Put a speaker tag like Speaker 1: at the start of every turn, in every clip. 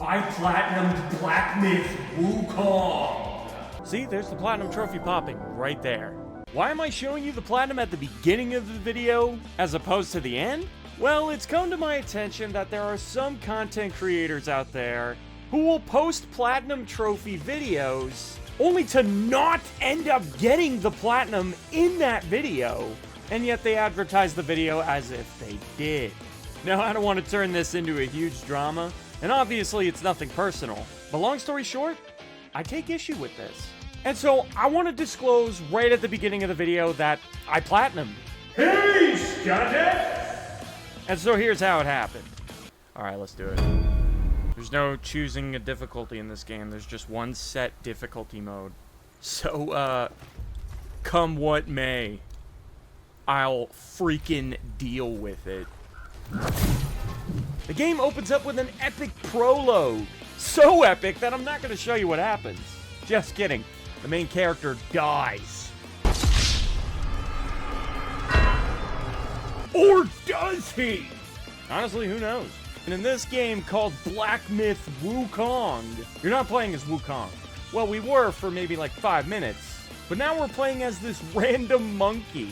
Speaker 1: I platinumed Black Myth Wukong.
Speaker 2: See, there's the platinum trophy popping right there. Why am I showing you the platinum at the beginning of the video as opposed to the end? Well, it's come to my attention that there are some content creators out there who will post platinum trophy videos only to not end up getting the platinum in that video, and yet they advertise the video as if they did. Now, I don't want to turn this into a huge drama, and obviously it's nothing personal, but long story short, I take issue with this. And so I want to disclose right at the beginning of the video that I platinumed.
Speaker 1: Hey, Scotty!
Speaker 2: And so here's how it happened. Alright, let's do it. There's no choosing a difficulty in this game. There's just one set difficulty mode. So, come what may, I'll freaking deal with it. The game opens up with an epic prologue. So epic that I'm not going to show you what happens. Just kidding. The main character dies. Or does he? Honestly, who knows? And in this game called Black Myth Wukong, you're not playing as Wukong. Well, we were for maybe like 5 minutes, but now we're playing as this random monkey,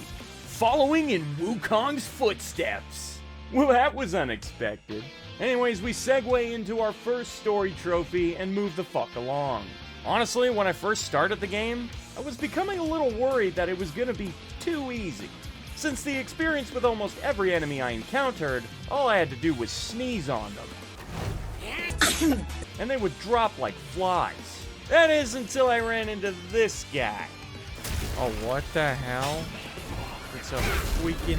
Speaker 2: following in Wukong's footsteps. Well, that was unexpected. Anyways, we segue into our first story trophy and move the fuck along. Honestly, when I first started the game, I was becoming a little worried that it was gonna be too easy. Since the experience with almost every enemy I encountered, all I had to do was sneeze on them. And they would drop like flies. That is until I ran into this guy. Oh, what the hell? It's a freaking...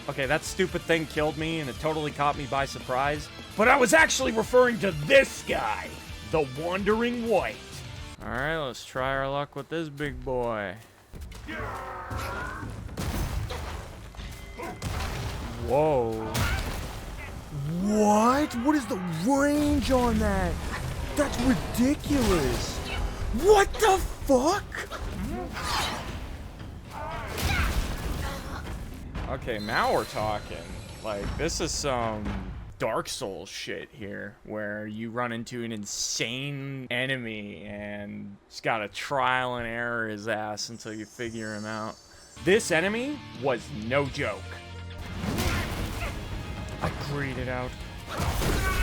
Speaker 2: Okay, that stupid thing killed me and it totally caught me by surprise. But I was actually referring to this guy, the Wandering Wight. Alright, let's try our luck with this big boy. Whoa. What? What is the range on that? That's ridiculous. What the fuck? Okay, now we're talking. Like, this is some Dark Souls shit here, where you run into an insane enemy and just gotta trial and error his ass until you figure him out. This enemy was no joke. I greeted out.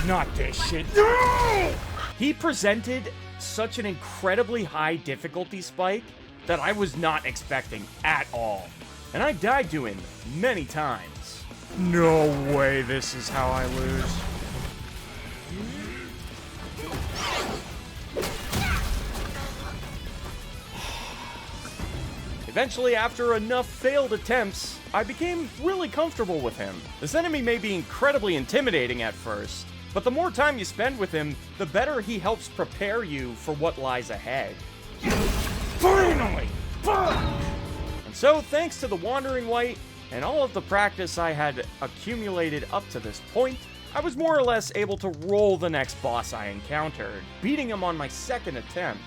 Speaker 2: Not this shit. No! He presented such an incredibly high difficulty spike that I was not expecting at all. And I died to him many times. No way this is how I lose. Eventually, after enough failed attempts, I became really comfortable with him. This enemy may be incredibly intimidating at first, but the more time you spend with him, the better he helps prepare you for what lies ahead. Finally! Fuck! And so, thanks to the Wandering Wight and all of the practice I had accumulated up to this point, I was more or less able to roll the next boss I encountered, beating him on my second attempt.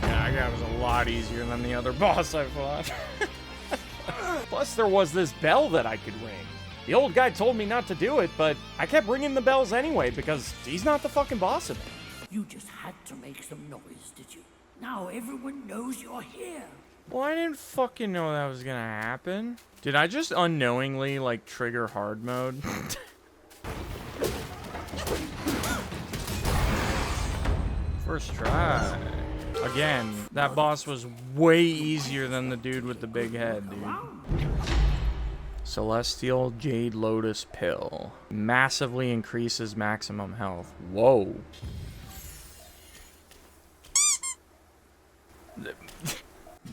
Speaker 2: Yeah, that guy was a lot easier than the other boss I fought. Plus, there was this bell that I could ring. The old guy told me not to do it, but I kept ringing the bells anyway because he's not the fucking boss of me.
Speaker 3: You just had to make some noise, did you? Now everyone knows you're here.
Speaker 2: Well, I didn't fucking know that was gonna happen. Did I just unknowingly, like, trigger hard mode? First try. Again, that boss was way easier than the dude with the big head, dude. Celestial Jade Lotus Pill. Massively increases maximum health. Whoa.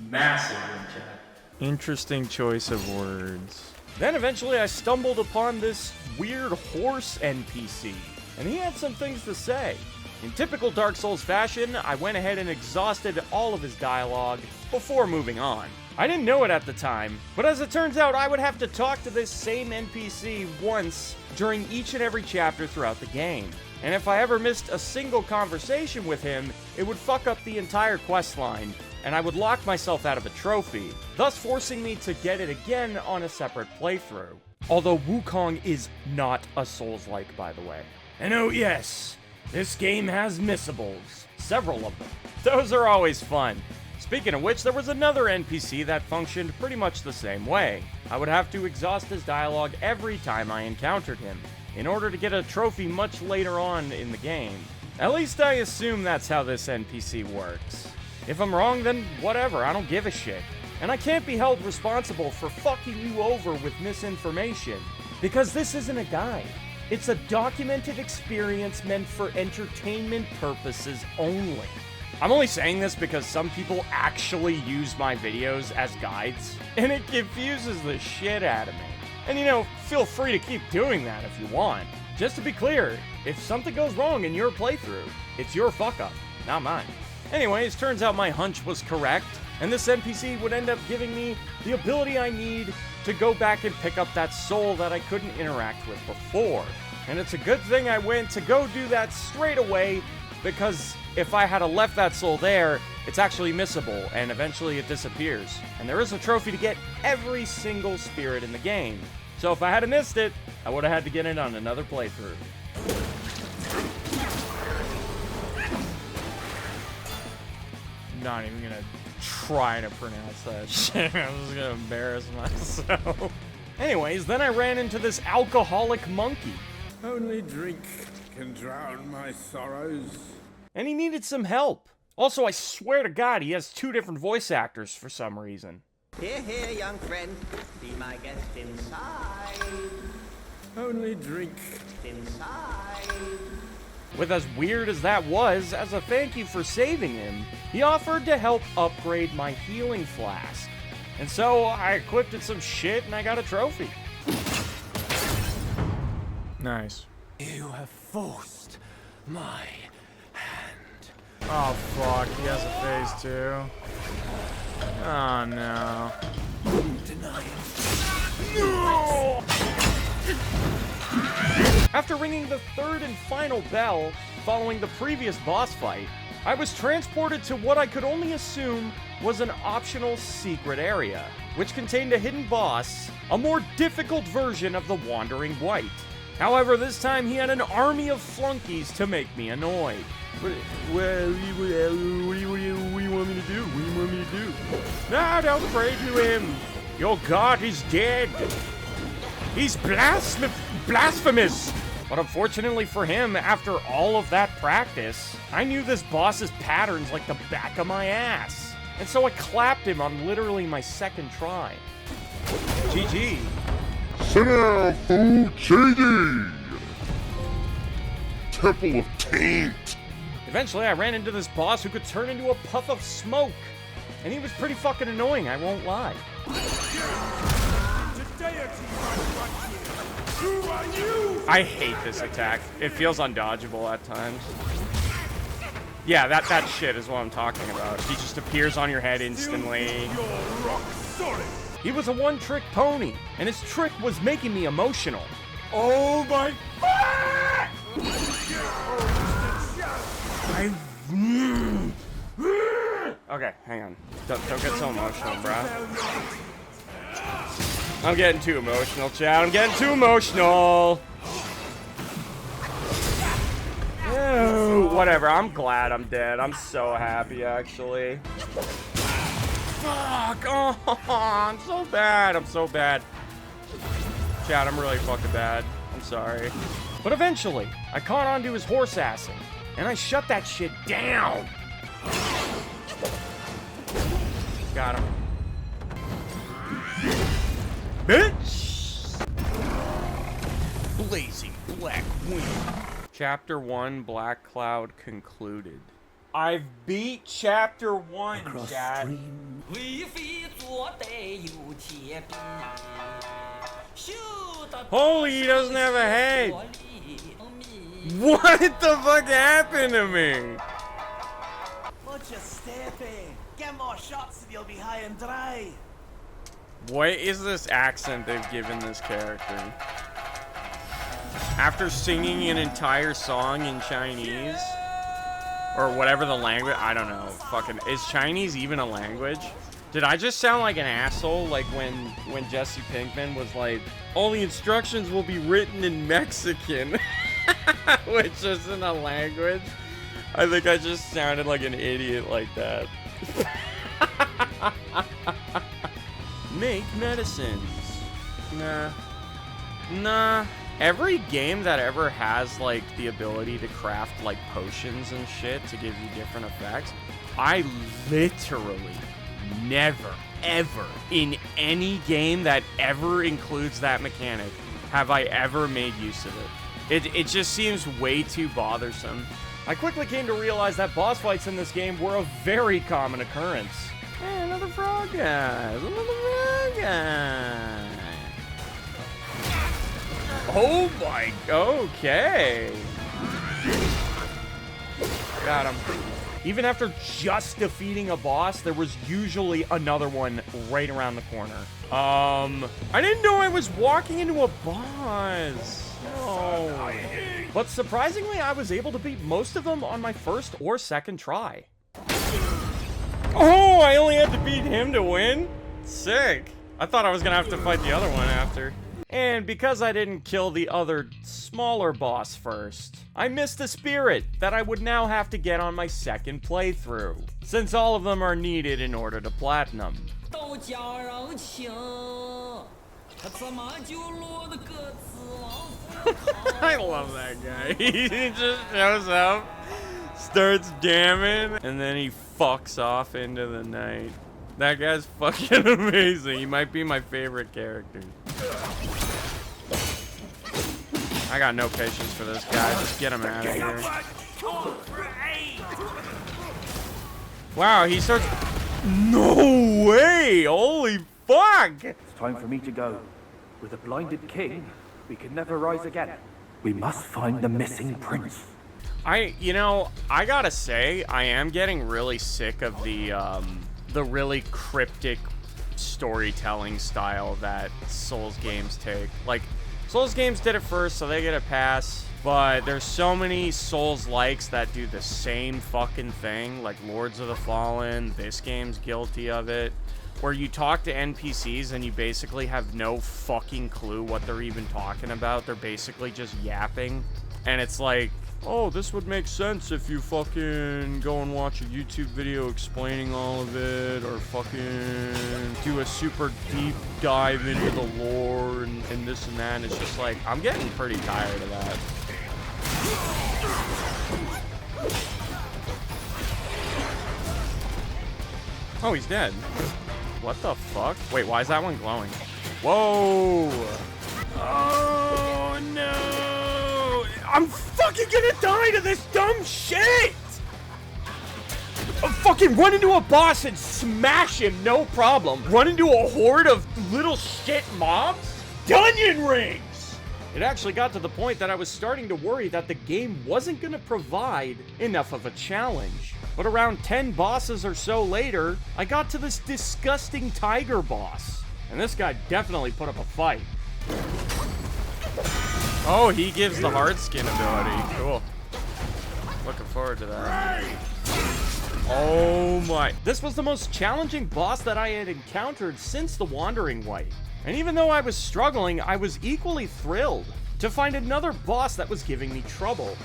Speaker 1: Massive in chat.
Speaker 2: Interesting choice of words. Then eventually I stumbled upon this weird horse NPC, and he had some things to say. In typical Dark Souls fashion, I went ahead and exhausted all of his dialogue before moving on. I didn't know it at the time, but as it turns out, I would have to talk to this same NPC once during each and every chapter throughout the game. And if I ever missed a single conversation with him, it would fuck up the entire questline, and I would lock myself out of a trophy, thus forcing me to get it again on a separate playthrough. Although Wukong is not a Souls-like, by the way. And oh yes, this game has missables. Several of them. Those are always fun. Speaking of which, there was another NPC that functioned pretty much the same way. I would have to exhaust his dialogue every time I encountered him, in order to get a trophy much later on in the game. At least I assume that's how this NPC works. If I'm wrong, then whatever, I don't give a shit. And I can't be held responsible for fucking you over with misinformation, because this isn't a guide. It's a documented experience meant for entertainment purposes only. I'm only saying this because some people actually use my videos as guides, and it confuses the shit out of me. And you know, feel free to keep doing that if you want. Just to be clear, if something goes wrong in your playthrough, it's your fuck up, not mine. Anyways, turns out my hunch was correct, and this NPC would end up giving me the ability I need to go back and pick up that soul that I couldn't interact with before. And it's a good thing I went to go do that straight away, because if I had left that soul there, it's actually missable, and eventually it disappears. And there is a trophy to get every single spirit in the game. So if I had missed it, I would have had to get it on another playthrough. Not even gonna try to pronounce that shit. I'm just gonna embarrass myself. Anyways, then I ran into this alcoholic monkey.
Speaker 4: Only drink can drown my sorrows.
Speaker 2: And he needed some help. Also, I swear to God, he has 2 different voice actors for some reason.
Speaker 5: Here, here, young friend. Be my guest inside.
Speaker 4: Only drink.
Speaker 5: Inside.
Speaker 2: With as weird as that was, as a thank you for saving him, he offered to help upgrade my healing flask. And so I equipped it some shit and I got a trophy. Nice.
Speaker 1: You have forced my hand.
Speaker 2: Oh fuck, he has a phase too. Oh no.
Speaker 1: Deny
Speaker 2: No! After ringing the 3rd and final bell, following the previous boss fight, I was transported to what I could only assume was an optional secret area, which contained a hidden boss, a more difficult version of the Wandering Wight. However, this time he had an army of flunkies to make me annoyed. What do you want me to do? What do you want me to do? No, don't pray to him. Your god is dead. He's blasphemous. But unfortunately for him, after all of that practice, I knew this boss's patterns like the back of my ass. And so I clapped him on literally my 2nd try. GG.
Speaker 6: Sit down, fool! GG! Temple of Taint!
Speaker 2: Eventually, I ran into this boss who could turn into a puff of smoke. And he was pretty fucking annoying, I won't lie. I hate this attack. It feels undodgeable at times. Yeah, that shit is what I'm talking about. He just appears on your head instantly. He was a one-trick pony, and his trick was making me emotional. Oh my fuck! Okay, hang on. Don't get so emotional, bro. I'm getting too emotional, chat. I'm getting too emotional. Ew, whatever, I'm glad I'm dead. I'm so happy, actually. Fuck! Oh, I'm so bad. I'm so bad. Chat, I'm really fucking bad. I'm sorry. But eventually, I caught on to his horse assing, and I shut that shit down. Got him. Bitch! Blazing Black Wind. Chapter 1, Black Cloud concluded. I've beat Chapter 1, chat. Holy, he doesn't have a head. What the fuck happened to me?
Speaker 5: What's your stepping? Get more shots and you'll be high and dry.
Speaker 2: What is this accent they've given this character? After singing an entire song in Chinese? Or whatever the language, I don't know. Fucking, is Chinese even a language? Did I just sound like an asshole, like when Jesse Pinkman was like, all the instructions will be written in Mexican, which isn't a language? I think I just sounded like an idiot like that. Make medicines. Nah. Every game that ever has, like, the ability to craft, like, potions and shit to give you different effects, I literally never, ever, in any game that ever includes that mechanic, have I ever made use of it. It just seems way too bothersome. I quickly came to realize that boss fights in this game were a very common occurrence. Hey, another frog guy. Another frog guy. Oh my, okay. Got him. Even after just defeating a boss, there was usually another one right around the corner. I didn't know I was walking into a boss. No. But surprisingly, I was able to beat most of them on my first or second try. Oh, I only had to beat him to win? Sick. I thought I was gonna have to fight the other one after. And because I didn't kill the other smaller boss first, I missed a spirit that I would now have to get on my second playthrough, since all of them are needed in order to platinum. I love that guy. He just shows up, starts jamming, and then he fucks off into the night. That guy's fucking amazing. He might be my favorite character. I got no patience for this guy. Just get him out of here. Wow, he starts... No way! Holy fuck!
Speaker 7: It's time for me to go. With a blinded king, we can never rise again. We must find the missing prince.
Speaker 2: You know, I gotta say, I am getting really sick of the really cryptic storytelling style that Souls games take. Like, Souls games did it first, so they get a pass. But there's so many Souls-likes that do the same fucking thing, like Lords of the Fallen. This game's guilty of it, where you talk to NPCs and you basically have no fucking clue what they're even talking about. They're basically just yapping, and it's like, oh, this would make sense if you fucking go and watch a YouTube video explaining all of it, or fucking do a super deep dive into the lore and this and that. And it's just like, I'm getting pretty tired of that. Oh, he's dead. What the fuck? Wait, why is that one glowing? Whoa! Oh no! I'm fucking gonna die to this dumb shit! Fucking run into a boss and smash him, no problem. Run into a horde of little shit mobs? Dungeon rings! It actually got to the point that I was starting to worry that the game wasn't gonna provide enough of a challenge. But around 10 bosses or so later, I got to this disgusting tiger boss. And this guy definitely put up a fight. Oh, he gives the hard skin ability. Cool. Looking forward to that. Oh my. This was the most challenging boss that I had encountered since the Wandering Wight. And even though I was struggling, I was equally thrilled to find another boss that was giving me trouble.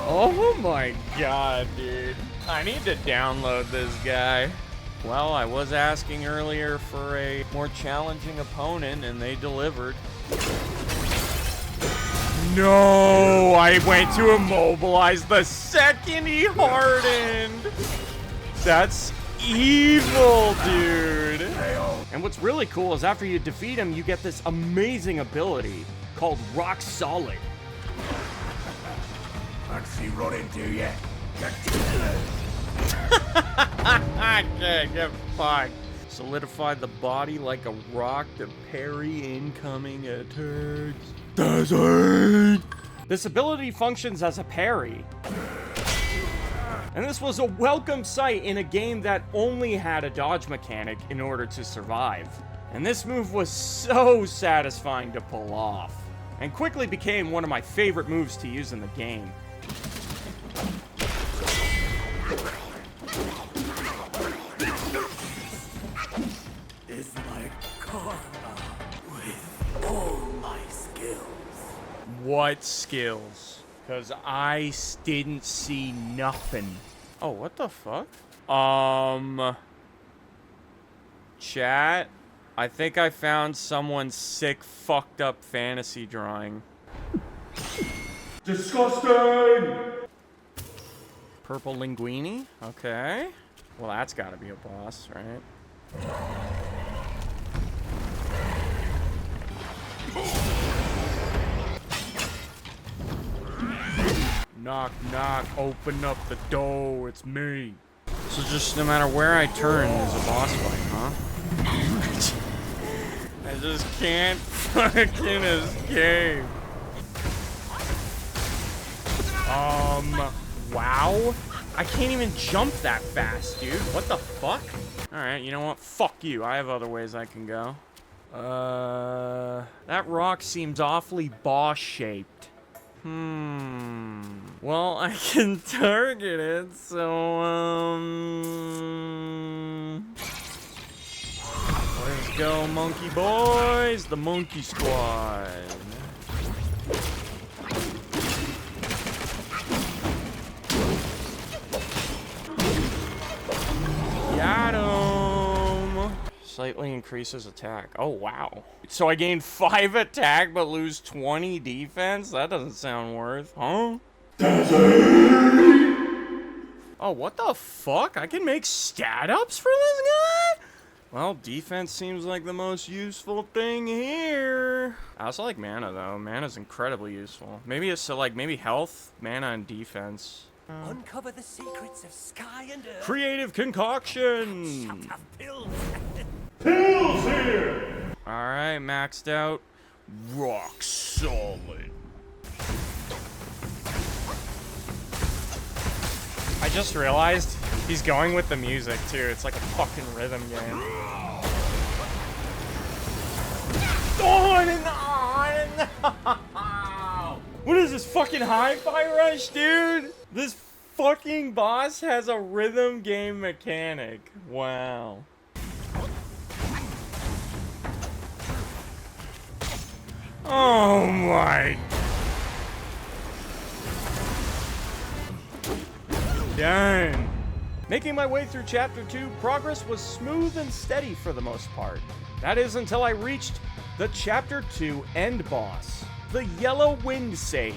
Speaker 2: Oh my god, dude. I need to download this guy. Well, I was asking earlier for a more challenging opponent, and they delivered. No, I went to immobilize the second he hardened. That's evil, dude. And what's really cool is after you defeat him, you get this amazing ability called Rock Solid.
Speaker 1: Fancy running, do ya?
Speaker 2: Okay, get fucked. Solidify the body like a rock to parry incoming attacks. Desert! This ability functions as a parry. And this was a welcome sight in a game that only had a dodge mechanic in order to survive. And this move was so satisfying to pull off, and quickly became one of my favorite moves to use in the game. What skills? Because I didn't see nothing. Oh, what the fuck? Chat, I think I found someone's sick, fucked up fantasy drawing. Disgusting! Purple linguini? Okay. Well, that's gotta be a boss, right? Knock, knock, open up the door, it's me. So just no matter where I turn, there's a boss fight, huh? I just can't fucking escape. Wow. I can't even jump that fast, dude. What the fuck? Alright, you know what? Fuck you. I have other ways I can go. That rock seems awfully boss-shaped. Well, I can target it, so, let's go, monkey boys! The monkey squad. Got him! Slightly increases attack. Oh, wow. So I gain 5 attack but lose 20 defense? That doesn't sound worth, huh? Oh, what the fuck? I can make stat ups for this guy? Well, defense seems like the most useful thing here. I also like mana, though. Mana's incredibly useful. Maybe it's so, like, maybe health, mana, and defense.
Speaker 5: Uncover the secrets of sky and earth.
Speaker 2: Creative concoction!
Speaker 5: Shut up, pills.
Speaker 2: Pills here! Alright, maxed out. Rock solid. I just realized he's going with the music, too. It's like a fucking rhythm game. On and on and on! What is this, fucking Hi-Fi Rush, dude? This fucking boss has a rhythm game mechanic. Wow. Oh my. Dang. Making my way through Chapter 2, progress was smooth and steady for the most part. That is until I reached the Chapter 2 end boss, the Yellow Wind Sage.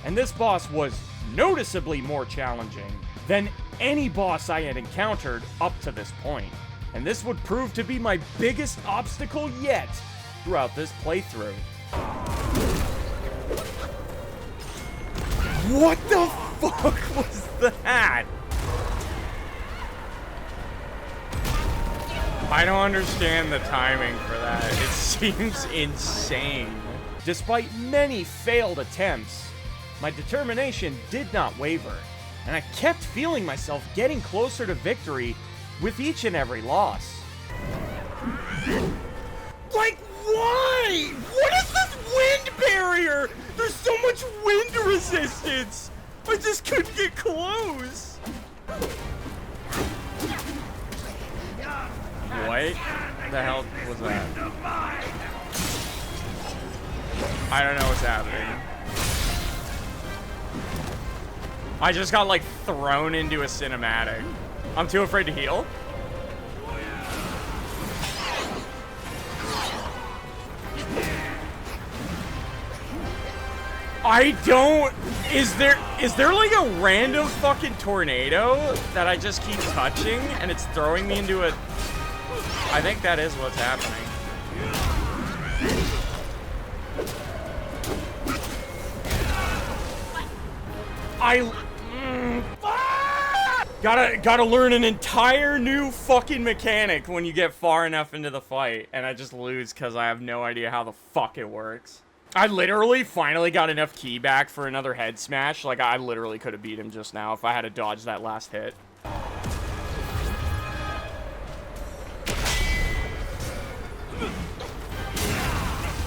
Speaker 2: And this boss was noticeably more challenging than any boss I had encountered up to this point. And this would prove to be my biggest obstacle yet throughout this playthrough. What the fuck was that? I don't understand the timing for that. It seems insane. Despite many failed attempts, my determination did not waver, and I kept feeling myself getting closer to victory with each and every loss. Like, why? What is this wind barrier? There's so much wind resistance. I just couldn't get close. What the hell was that? I don't know what's happening. I just got, like, thrown into a cinematic. I'm too afraid to heal. I don't... Is there like a random fucking tornado that I just keep touching and it's throwing me into a... I think that is what's happening. Gotta learn an entire new fucking mechanic when you get far enough into the fight, and I just lose because I have no idea how the fuck it works. I literally finally got enough ki back for another head smash. Like, I literally could have beat him just now if I had to dodge that last hit.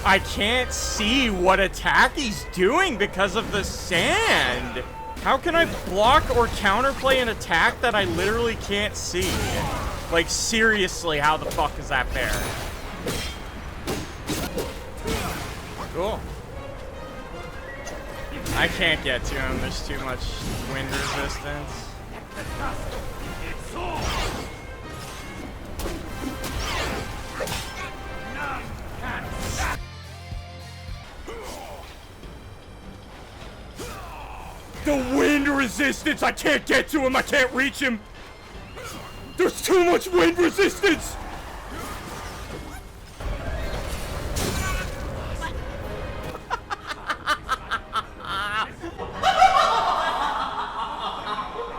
Speaker 2: I can't see what attack he's doing because of the sand. How can I block or counterplay an attack that I literally can't see? Like, seriously, how the fuck is that fair? Cool. I can't get to him. There's too much wind resistance. The wind resistance! I can't get to him! I can't reach him! There's too much wind resistance!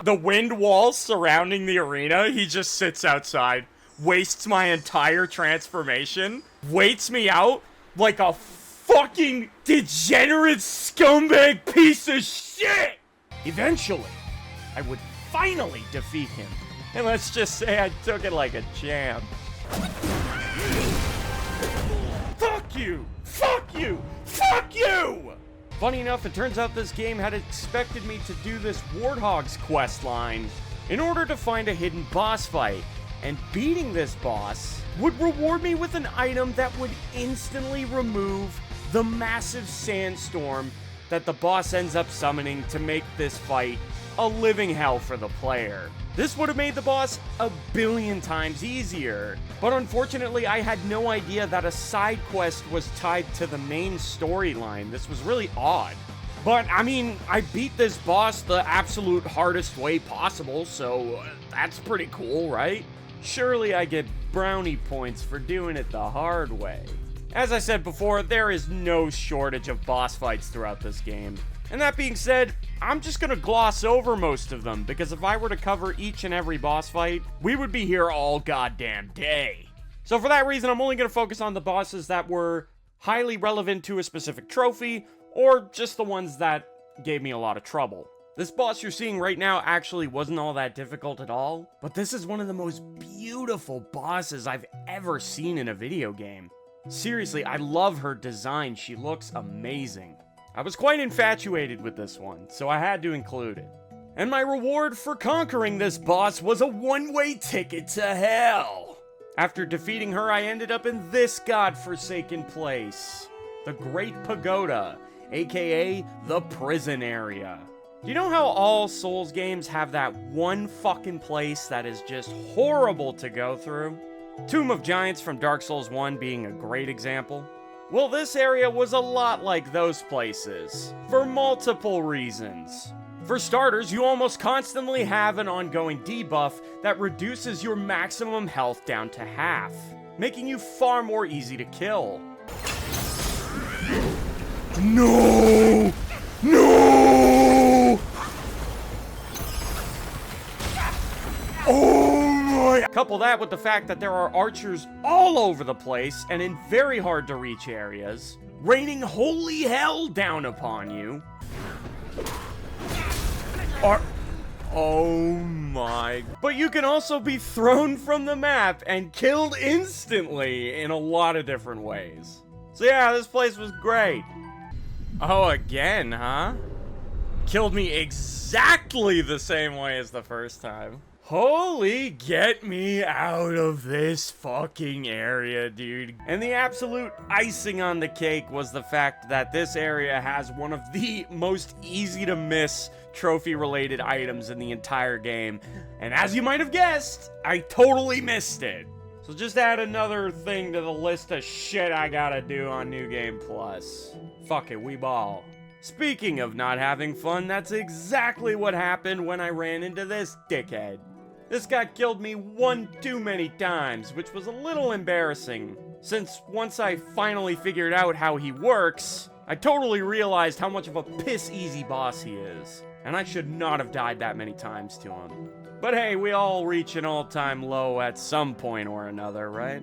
Speaker 2: The wind walls surrounding the arena, he just sits outside, wastes my entire transformation, waits me out like a fucking degenerate scumbag piece of shit! Eventually, I would finally defeat him. And let's just say I took it like a champ. Fuck you! Fuck you! Fuck you! Funny enough, it turns out this game had expected me to do this Warthog's quest line in order to find a hidden boss fight, and beating this boss would reward me with an item that would instantly remove the massive sandstorm that the boss ends up summoning to make this fight a living hell for the player. This would have made the boss a billion times easier, but unfortunately I had no idea that a side quest was tied to the main storyline. This was really odd. But I mean, I beat this boss the absolute hardest way possible, so that's pretty cool, right? Surely I get brownie points for doing it the hard way. As I said before, there is no shortage of boss fights throughout this game. And that being said, I'm just gonna gloss over most of them, because if I were to cover each and every boss fight, we would be here all goddamn day. So for that reason, I'm only gonna focus on the bosses that were highly relevant to a specific trophy, or just the ones that gave me a lot of trouble. This boss you're seeing right now actually wasn't all that difficult at all, but this is one of the most beautiful bosses I've ever seen in a video game. Seriously, I love her design. She looks amazing. I was quite infatuated with this one, so I had to include it. And my reward for conquering this boss was a one-way ticket to hell. After defeating her, I ended up in this godforsaken place. The Great Pagoda, aka the prison area. Do you know how all Souls games have that one fucking place that is just horrible to go through? Tomb of Giants from Dark Souls 1 being a great example. Well, this area was a lot like those places, for multiple reasons. For starters, you almost constantly have an ongoing debuff that reduces your maximum health down to half, making you far more easy to kill. No! No! Oh my! Couple that with the fact that there are archers all over the place and in very hard to reach areas, raining holy hell down upon you. Oh my. But you can also be thrown from the map and killed instantly in a lot of different ways. So yeah, this place was great. Oh, again, huh? Killed me exactly the same way as the first time. Holy, get me out of this fucking area, dude. And the absolute icing on the cake was the fact that this area has one of the most easy to miss trophy-related items in the entire game. And as you might have guessed, I totally missed it. So just add another thing to the list of shit I gotta do on New Game Plus. Fuck it, we ball. Speaking of not having fun, that's exactly what happened when I ran into this dickhead. This guy killed me one too many times, which was a little embarrassing, since once I finally figured out how he works, I totally realized how much of a piss-easy boss he is, and I should not have died that many times to him. But hey, we all reach an all-time low at some point or another, right?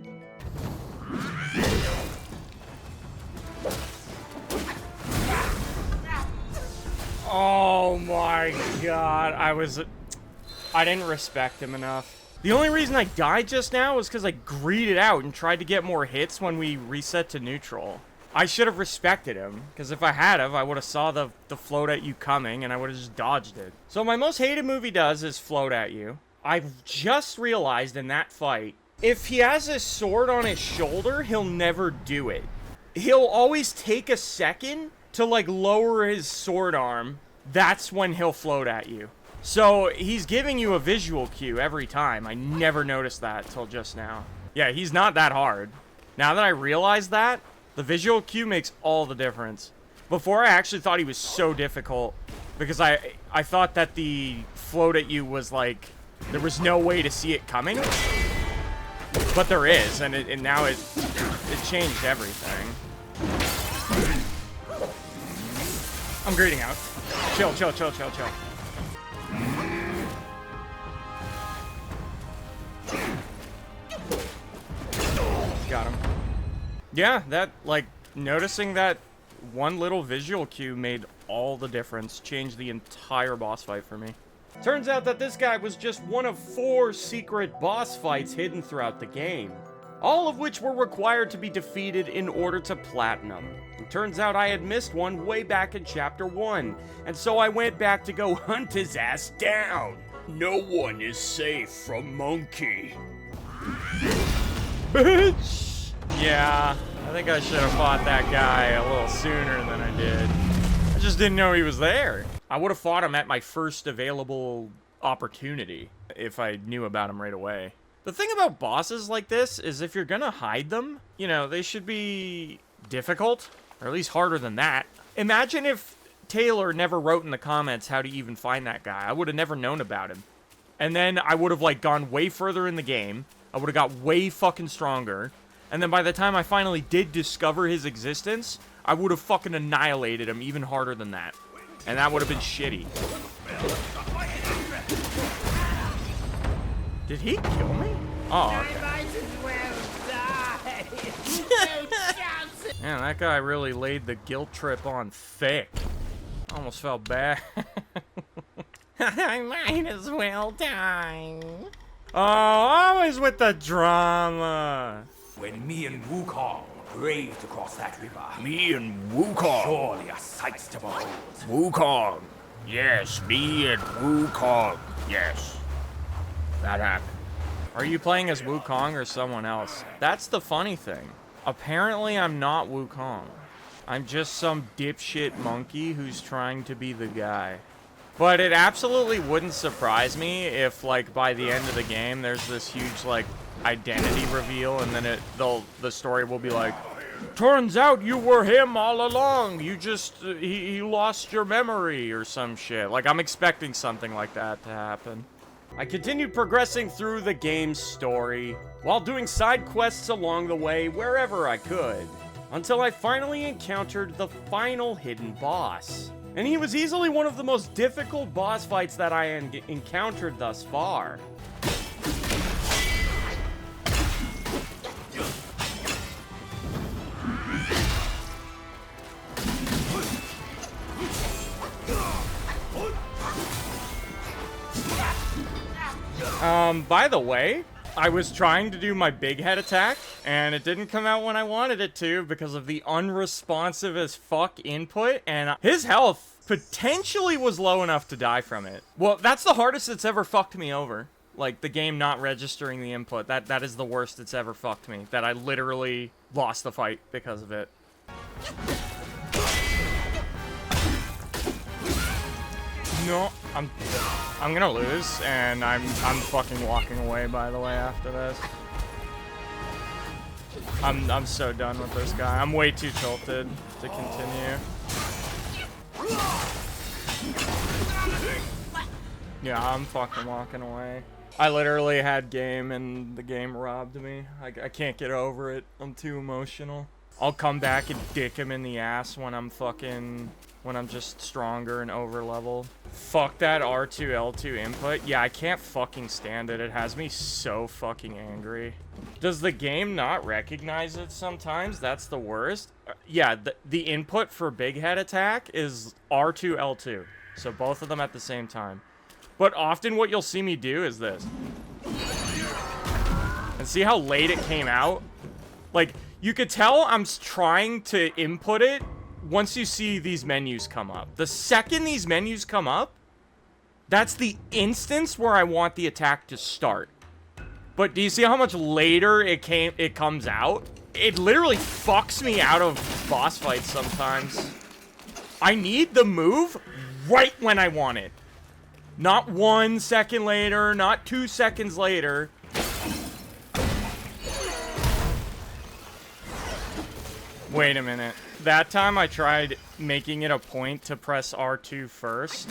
Speaker 2: Oh my god, I didn't respect him enough. The only reason I died just now was because I greeted out and tried to get more hits when we reset to neutral. I should have respected him, because if I had have, I would have saw the float at you coming and I would have just dodged it. So my most hated move he does is float at you. I've just realized in that fight, if he has his sword on his shoulder, he'll never do it. He'll always take a second to like lower his sword arm, that's when he'll float at you. So he's giving you a visual cue every time. I never noticed that till just now. Yeah, he's not that hard. Now that I realize that, the visual cue makes all the difference. Before, I actually thought he was so difficult because I thought that the float at you was like, there was no way to see it coming. But there is, and now it changed everything. I'm greeting out. Chill, chill, chill, chill, chill. Got him. Yeah, that, like, noticing that one little visual cue made all the difference. Changed the entire boss fight for me. Turns out that this guy was just one of 4 secret boss fights hidden throughout the game, all of which were required to be defeated in order to platinum. It turns out I had missed one way back in Chapter 1, and so I went back to go hunt his ass down.
Speaker 1: No one is safe from Monkey.
Speaker 2: Bitch! Yeah, I think I should have fought that guy a little sooner than I did. I just didn't know he was there. I would have fought him at my first available opportunity if I knew about him right away. The thing about bosses like this is if you're gonna hide them, you know, they should be difficult, or at least harder than that. Imagine if Taylor never wrote in the comments how to even find that guy. I would have never known about him. And then I would have, like, gone way further in the game. I would have got way fucking stronger. And then by the time I finally did discover his existence, I would have fucking annihilated him even harder than that. And that would have been shitty. Did he kill me? Oh, okay. Man, that guy really laid the guilt trip on thick. Almost felt bad. I might as well die. Oh, always with the drama.
Speaker 1: When me and Wukong braved across that river. Me and Wukong. Surely a sight to behold. Wukong. Yes, me and Wukong. Yes. That happened.
Speaker 2: Are you playing as Wukong or someone else? That's the funny thing. Apparently, I'm not Wukong. I'm just some dipshit monkey who's trying to be the guy. But it absolutely wouldn't surprise me if, like, by the end of the game, there's this huge, like, identity reveal, and then the story will be like, turns out you were him all along. You just, he lost your memory or some shit. Like, I'm expecting something like that to happen. I continued progressing through the game's story, while doing side quests along the way wherever I could, until I finally encountered the final hidden boss. And he was easily one of the most difficult boss fights that I encountered thus far. By the way, I was trying to do my big head attack, and it didn't come out when I wanted it to because of the unresponsive as fuck input, and his health potentially was low enough to die from it. Well, that's the hardest it's ever fucked me over. Like, the game not registering the input. That is the worst it's ever fucked me. That I literally lost the fight because of it. No, I'm gonna lose, and I'm fucking walking away, by the way, after this. I'm so done with this guy. I'm way too tilted to continue. Yeah, I'm fucking walking away. I literally had game, and the game robbed me. I can't get over it. I'm too emotional. I'll come back and dick him in the ass when I'm just stronger and over level. Fuck that R2L2 input. Yeah, I can't fucking stand it. It has me so fucking angry. Does the game not recognize it sometimes? That's the worst. Yeah, the input for big head attack is R2L2. So both of them at the same time. But often what you'll see me do is this. And see how late it came out? Like, you could tell I'm trying to input it once you see these menus come up. The second these menus come up, that's the instance where I want the attack to start. But do you see how much later it comes out? It literally fucks me out of boss fights sometimes. I need the move right when I want it. Not 1 second later, not 2 seconds later. Wait a minute. That time I tried making it a point to press R2 first,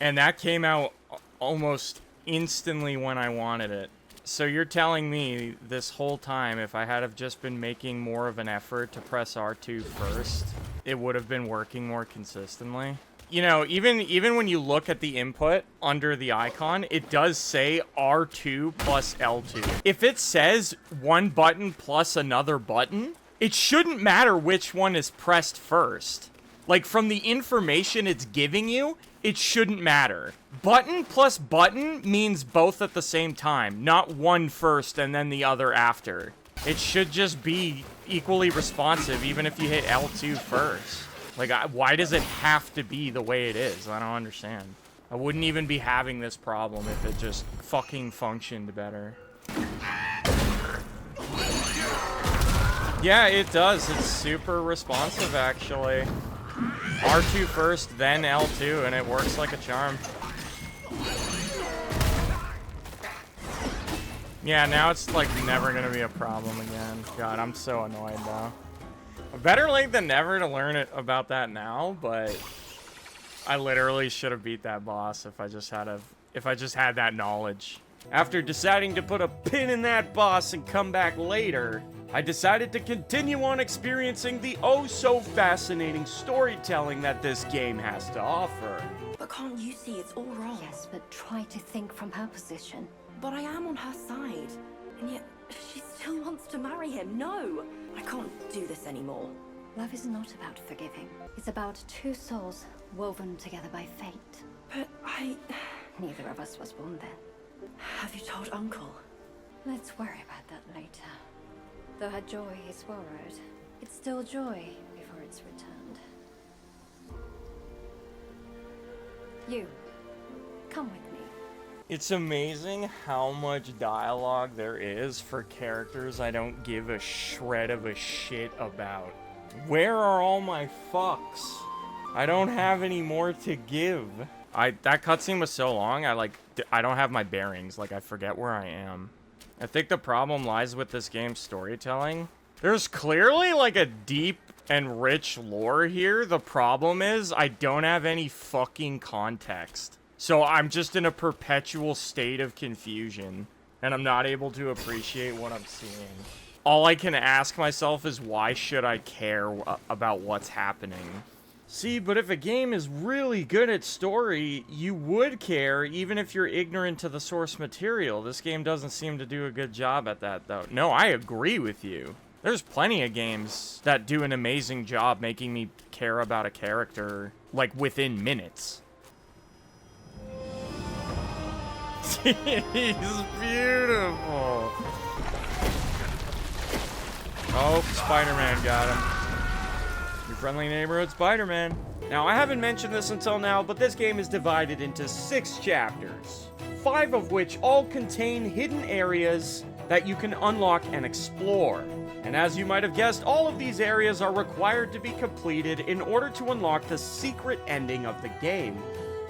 Speaker 2: and that came out almost instantly when I wanted it. So you're telling me this whole time, if I had have just been making more of an effort to press R2 first, it would have been working more consistently? You know, even when you look at the input under the icon, it does say R2 plus L2. If it says one button plus another button, it shouldn't matter which one is pressed first. Like, from the information it's giving you, it shouldn't matter. Button plus button means both at the same time, not one first and then the other after. It should just be equally responsive even if you hit L2 first. Like, why does it have to be the way it is? I don't understand. I wouldn't even be having this problem if it just fucking functioned better. Yeah, it does. It's super responsive, actually. R2 first, then L2, and it works like a charm. Yeah, now it's, like, never gonna be a problem again. God, I'm so annoyed, though. Better late than never to learn it about that now, but I literally should have beat that boss if I just had that knowledge. After deciding to put a pin in that boss and come back later, I decided to continue on experiencing the oh-so-fascinating storytelling that this game has to offer.
Speaker 8: But can't you see it's all wrong?
Speaker 9: Yes, but try to think from her position.
Speaker 8: But I am on her side. And yet, she still wants to marry him. No! I can't do this anymore.
Speaker 9: Love is not about forgiving. It's about two souls woven together by fate.
Speaker 8: But
Speaker 9: Neither of us was born then.
Speaker 8: Have you told Uncle?
Speaker 9: Let's worry about that later. Though her joy is borrowed, it's still joy before it's returned. You, come with me.
Speaker 2: It's amazing how much dialogue there is for characters I don't give a shred of a shit about. Where are all my fucks? I don't have any more to give. That cutscene was so long, I don't have my bearings. Like, I forget where I am. I think the problem lies with this game's storytelling. There's clearly, like, a deep and rich lore here. The problem is, I don't have any fucking context. So I'm just in a perpetual state of confusion, and I'm not able to appreciate what I'm seeing. All I can ask myself is, why should I care about what's happening? See, but if a game is really good at story, you would care even if you're ignorant to the source material. This game doesn't seem to do a good job at that, though. No, I agree with you. There's plenty of games that do an amazing job making me care about a character, like, within minutes. He's beautiful. Oh, Spider-Man got him. Your friendly neighborhood Spider-Man. Now, I haven't mentioned this until now, but this game is divided into 6 chapters, 5 of which all contain hidden areas that you can unlock and explore. And as you might have guessed, all of these areas are required to be completed in order to unlock the secret ending of the game,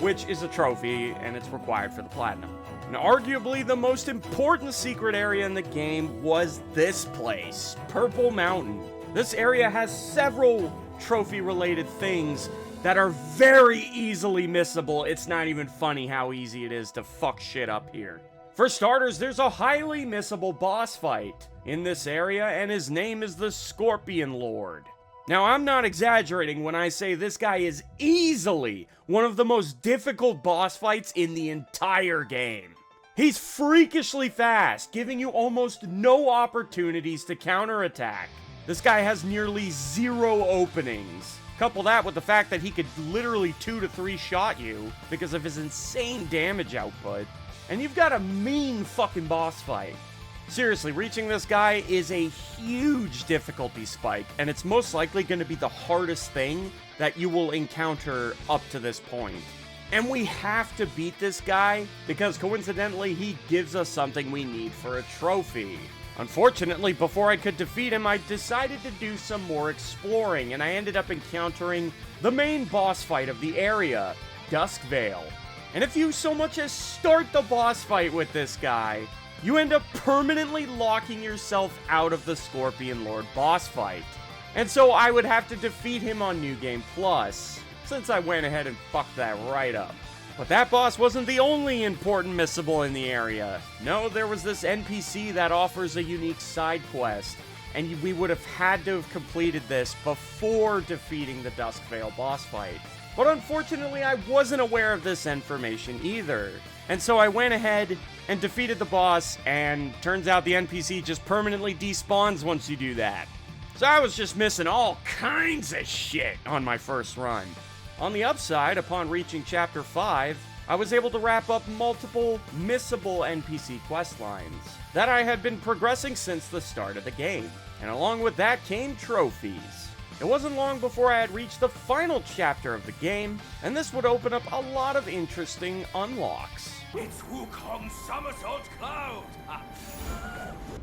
Speaker 2: which is a trophy, and it's required for the platinum. And arguably the most important secret area in the game was this place, Purple Mountain. This area has several trophy-related things that are very easily missable. It's not even funny how easy it is to fuck shit up here. For starters, there's a highly missable boss fight in this area, and his name is the Scorpion Lord. Now, I'm not exaggerating when I say this guy is easily one of the most difficult boss fights in the entire game. He's freakishly fast, giving you almost no opportunities to counterattack. This guy has nearly 0 openings. Couple that with the fact that he could literally 2 to 3 shot you because of his insane damage output, and you've got a mean fucking boss fight. Seriously, reaching this guy is a huge difficulty spike, and it's most likely going to be the hardest thing that you will encounter up to this point. And we have to beat this guy because coincidentally he gives us something we need for a trophy. Unfortunately, before I could defeat him, I decided to do some more exploring, and I ended up encountering the main boss fight of the area, Duskvale. And if you so much as start the boss fight with this guy, you end up permanently locking yourself out of the Scorpion Lord boss fight. And so I would have to defeat him on New Game Plus, since I went ahead and fucked that right up. But that boss wasn't the only important missable in the area. No, there was this NPC that offers a unique side quest, and we would have had to have completed this before defeating the Duskvale boss fight. But unfortunately, I wasn't aware of this information either. And so I went ahead and defeated the boss, and turns out the NPC just permanently despawns once you do that. So I was just missing all kinds of shit on my first run. On the upside, upon reaching Chapter 5, I was able to wrap up multiple missable NPC quest lines that I had been progressing since the start of the game. And along with that came trophies. It wasn't long before I had reached the final chapter of the game, and this would open up a lot of interesting unlocks.
Speaker 1: It's Wukong Somersault Cloud!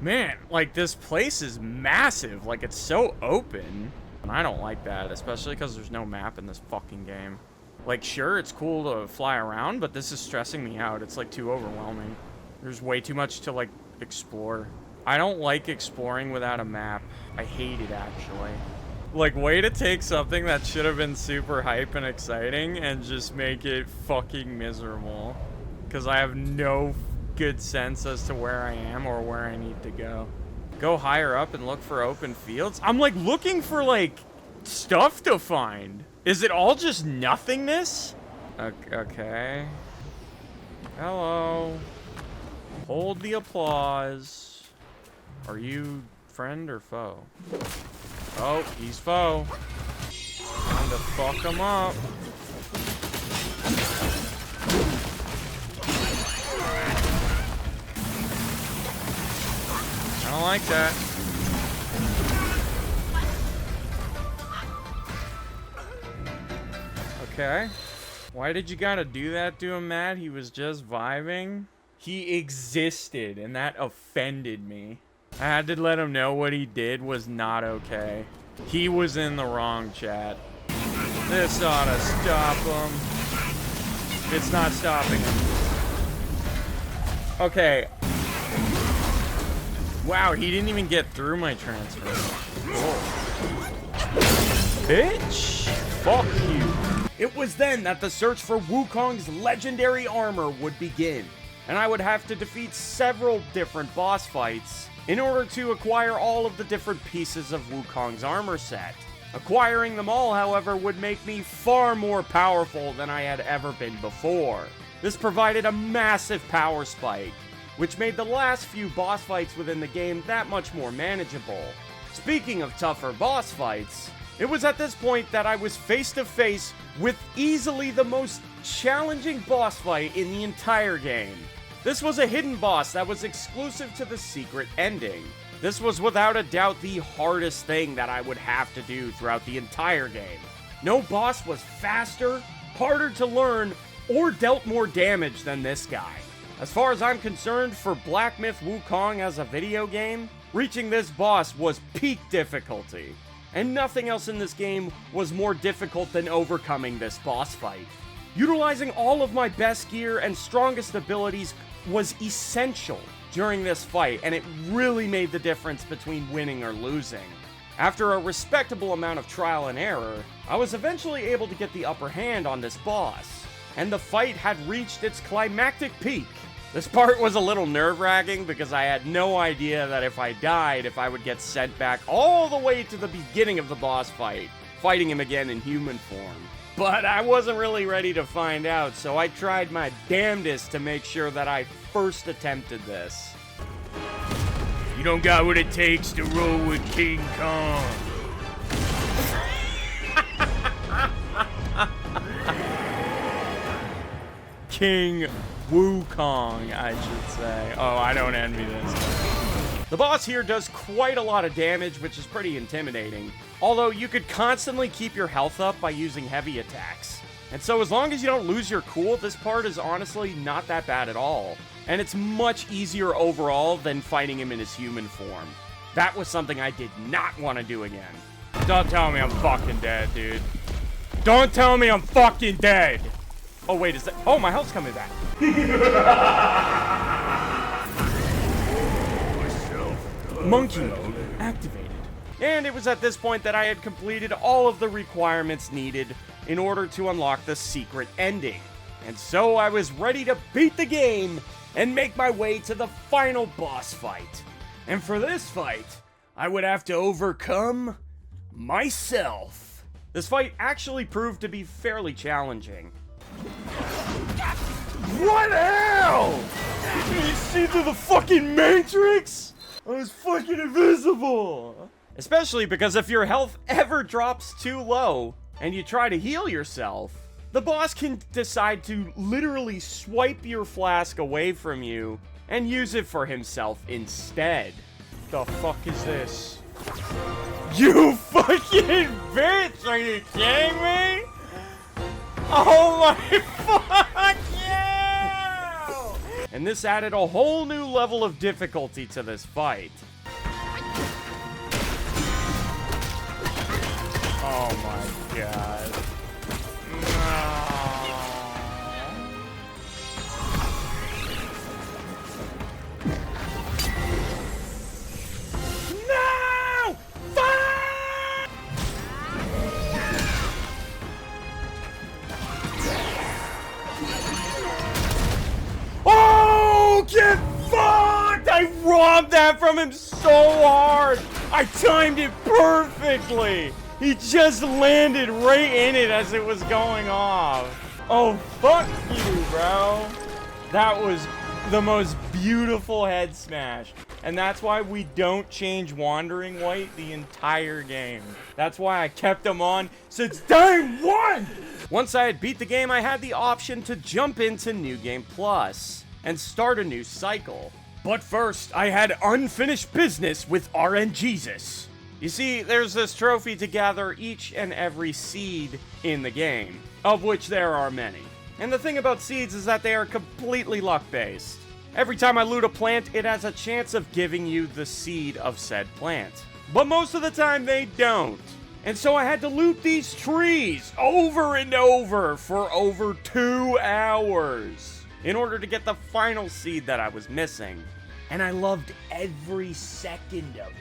Speaker 2: Man, like, this place is massive. Like, it's so open. And I don't like that, especially because there's no map in this fucking game. Like, sure, it's cool to fly around, but this is stressing me out. It's, like, too overwhelming. There's way too much to, like, explore. I don't like exploring without a map. I hate it, actually. Like, way to take something that should have been super hype and exciting and just make it fucking miserable. Because I have no good sense as to where I am or where I need to go. Go higher up and look for open fields? I'm, like, looking for, like, stuff to find. Is it all just nothingness? Okay. Hello. Hold the applause. Are you friend or foe? Oh, he's foe. Time to fuck him up. I don't like that. Okay. Why did you gotta do that to him, Matt? He was just vibing. He existed, and that offended me. I had to let him know what he did was not okay. He was in the wrong, chat. This ought to stop him. It's not stopping him. Okay. Wow, he didn't even get through my transfer. Whoa. Bitch! Fuck you. It was then that the search for Wukong's legendary armor would begin, and I would have to defeat several different boss fights in order to acquire all of the different pieces of Wukong's armor set. Acquiring them all, however, would make me far more powerful than I had ever been before. This provided a massive power spike, which made the last few boss fights within the game that much more manageable. Speaking of tougher boss fights, it was at this point that I was face to face with easily the most challenging boss fight in the entire game. This was a hidden boss that was exclusive to the secret ending. This was without a doubt the hardest thing that I would have to do throughout the entire game. No boss was faster, harder to learn, or dealt more damage than this guy. As far as I'm concerned, for Black Myth Wukong as a video game, reaching this boss was peak difficulty. And nothing else in this game was more difficult than overcoming this boss fight. Utilizing all of my best gear and strongest abilities was essential during this fight, and it really made the difference between winning or losing. After a respectable amount of trial and error, I was eventually able to get the upper hand on this boss, and the fight had reached its climactic peak. This part was a little nerve-wracking because I had no idea that if I died, if I would get sent back all the way to the beginning of the boss fight, fighting him again in human form. But I wasn't really ready to find out, so I tried my damnedest to make sure that I first attempted this.
Speaker 1: You don't got what it takes to roll with King Kong.
Speaker 2: King Wukong, I should say. Oh, I don't envy this. The boss here does quite a lot of damage, which is pretty intimidating. Although you could constantly keep your health up by using heavy attacks. And so as long as you don't lose your cool, this part is honestly not that bad at all. And it's much easier overall than fighting him in his human form. That was something I did not want to do again. Don't tell me I'm fucking dead, dude. Don't tell me I'm fucking dead! Oh, wait, is that... Oh, my health's coming back. Monkey mode activated. And it was at this point that I had completed all of the requirements needed in order to unlock the secret ending. And so I was ready to beat the game and make my way to the final boss fight. And for this fight, I would have to overcome myself. This fight actually proved to be fairly challenging. What the hell? Did you see through the fucking Matrix? I was fucking invisible. Especially because if your health ever drops too low and you try to heal yourself, the boss can decide to literally swipe your flask away from you and use it for himself instead. The fuck is this? You fucking bitch! Are you kidding me? Oh my fuck yeah! And this added a whole new level of difficulty to this fight. Oh my god. No! Fuck! Oh, get fucked! I robbed that from him so hard! I timed it perfectly! He just landed right in it as it was going off. Oh, fuck you, bro. That was the most beautiful head smash. And that's why we don't change Wandering White the entire game. That's why I kept him on since day one! Once I had beat the game, I had the option to jump into New Game Plus and start a new cycle. But first, I had unfinished business with RNGesus. You see, there's this trophy to gather each and every seed in the game, of which there are many. And the thing about seeds is that they are completely luck-based. Every time I loot a plant, it has a chance of giving you the seed of said plant. But most of the time, they don't. And so I had to loot these trees over and over for over 2 hours in order to get the final seed that I was missing. And I loved every second of it.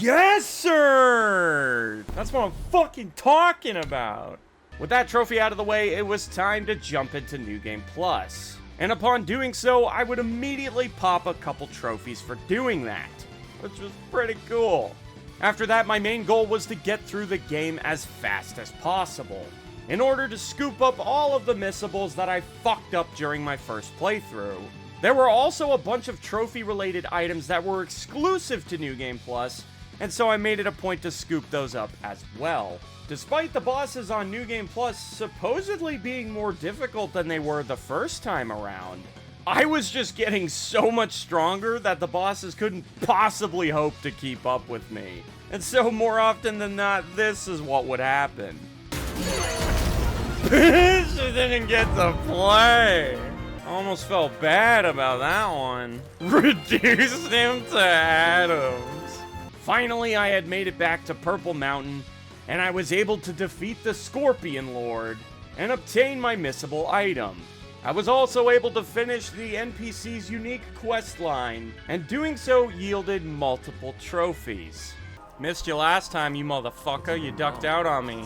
Speaker 2: Yes, sir! That's what I'm fucking talking about. With that trophy out of the way, it was time to jump into New Game Plus. And upon doing so, I would immediately pop a couple trophies for doing that, which was pretty cool. After that, my main goal was to get through the game as fast as possible, in order to scoop up all of the missables that I fucked up during my first playthrough. There were also a bunch of trophy-related items that were exclusive to New Game Plus, and so I made it a point to scoop those up as well. Despite the bosses on New Game Plus supposedly being more difficult than they were the first time around, I was just getting so much stronger that the bosses couldn't possibly hope to keep up with me. And so more often than not, this is what would happen. She didn't get to play. Almost felt bad about that one. Reduced him to atoms. Finally, I had made it back to Purple Mountain, and I was able to defeat the Scorpion Lord and obtain my missable item. I was also able to finish the NPC's unique quest line, and doing so yielded multiple trophies. Missed you last time, you motherfucker. You ducked out on me.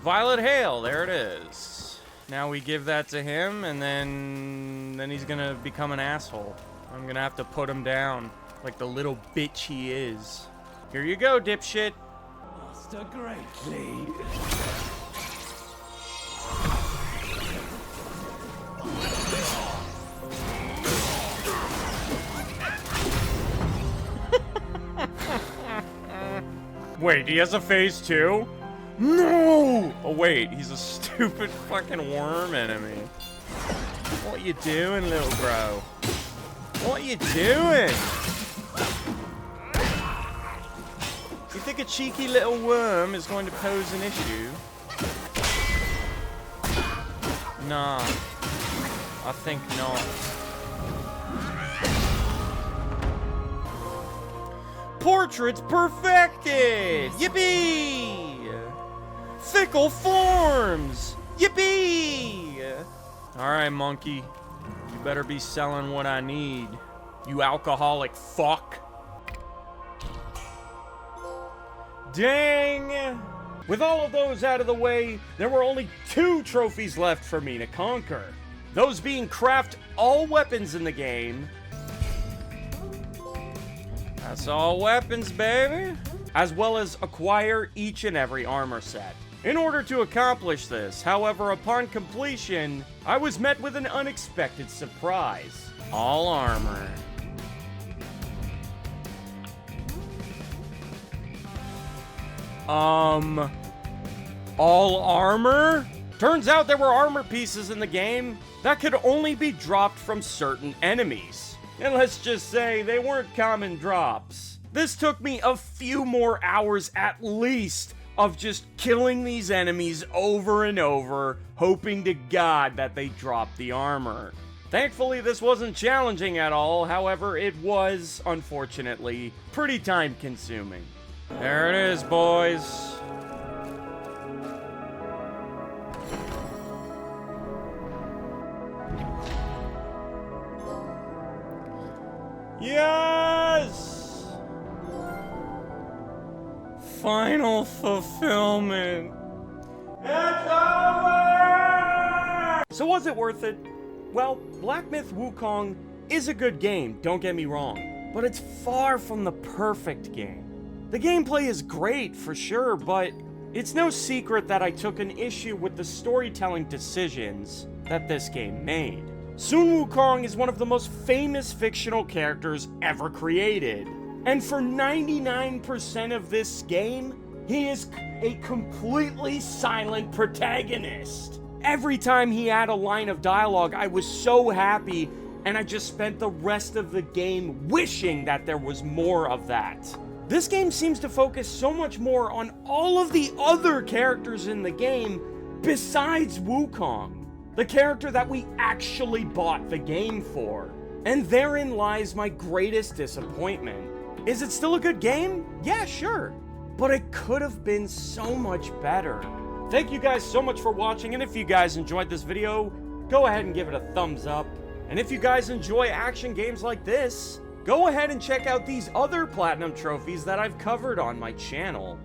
Speaker 2: Violet Hail, there it is. Now we give that to him, and then he's gonna become an asshole. I'm gonna have to put him down, like the little bitch he is. Here you go, dipshit.
Speaker 5: Master greatly.
Speaker 2: Wait, he has a phase 2? No! Oh wait, he's a stupid fucking worm enemy. What you doing, little bro? What you doing? think a cheeky little worm is going to pose an issue? Nah. I think not. Portraits perfected! Yippee! Fickle forms! Yippee! Alright, monkey. You better be selling what I need. You alcoholic fuck. Dang! With all of those out of the way, there were only 2 trophies left for me to conquer. Those being craft all weapons in the game. That's all weapons, baby. As well as acquire each and every armor set. In order to accomplish this, however, upon completion, I was met with an unexpected surprise. All armor. All armor? Turns out there were armor pieces in the game that could only be dropped from certain enemies. And let's just say they weren't common drops. This took me a few more hours at least of just killing these enemies over and over, hoping to God that they dropped the armor. Thankfully, this wasn't challenging at all. However, it was, unfortunately, pretty time-consuming. There it is, boys. Yes! Final fulfillment. It's over! So was it worth it? Well, Black Myth Wukong is a good game, don't get me wrong, but it's far from the perfect game. The gameplay is great, for sure, but it's no secret that I took an issue with the storytelling decisions that this game made. Sun Wukong is one of the most famous fictional characters ever created, and for 99% of this game, he is a completely silent protagonist. Every time he had a line of dialogue, I was so happy, and I just spent the rest of the game wishing that there was more of that. This game seems to focus so much more on all of the other characters in the game besides Wukong, the character that we actually bought the game for. And therein lies my greatest disappointment. Is it still a good game? Yeah, sure. But it could have been so much better. Thank you guys so much for watching, and if you guys enjoyed this video, go ahead and give it a thumbs up. And if you guys enjoy action games like this, go ahead and check out these other platinum trophies that I've covered on my channel.